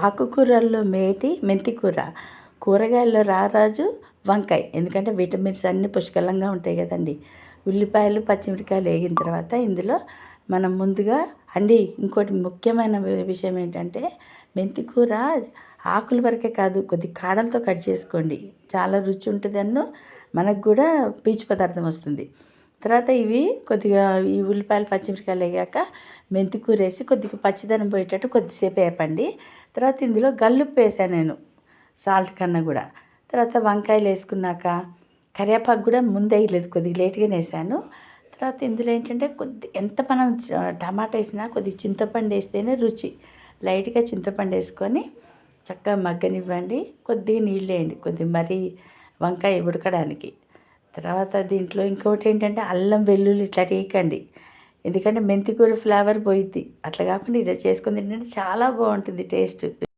ఆకుకూరల్లో మేటి మెంతి కూర, కూరగాయల్లో రారాజు వంకాయ. ఎందుకంటే విటమిన్స్ అన్నీ పుష్కలంగా ఉంటాయి కదండి. ఉల్లిపాయలు పచ్చిమిరపకాయలు వేగిన తర్వాత ఇందులో మనం ముందుగా ఇంకోటి ముఖ్యమైన విషయం ఏంటంటే మెంతి కూర ఆకుల వరకే కాదు, కొద్ది కాడలతో కట్ చేసుకోండి. చాలా రుచి ఉంటుంది, మనకు కూడా పీచు పదార్థం వస్తుంది. తర్వాత ఇవి కొద్దిగా ఈ ఉల్లిపాయలు పచ్చిమిరపకాయలు వేగాక మెంతి కూర వేసి కొద్దిగా పచ్చిదనం పోయేటట్టు కొద్దిసేపు వేపండి. తర్వాత ఇందులో గల్లుప్పు వేసాను నేను, సాల్ట్ కన్నా కూడా. తర్వాత వంకాయలు వేసుకున్నాక కరివేపాకు కూడా ముందు వేయలేదు, కొద్దిగా లేట్గానే వేసాను. తర్వాత ఇందులో ఏంటంటే ఎంత మనం టమాటా వేసినా కొద్దిగా చింతపండు వేస్తేనే రుచి. లైట్గా చింతపండు వేసుకొని చక్కగా మగ్గనివ్వండి. కొద్దిగా నీళ్ళు వేయండి, కొద్దిగా మరీ వంకాయ ఉడకడానికి. తర్వాత దీంట్లో ఇంకోటి ఏంటంటే అల్లం వెల్లుల్లి ఇట్లా వేయకండి, ఎందుకంటే మెంతి కూర ఫ్లేవర్ పోయిద్ది. అట్లా కాకుండా ఇలా చేసుకొని తింటే చాలా బాగుంటుంది టేస్ట్.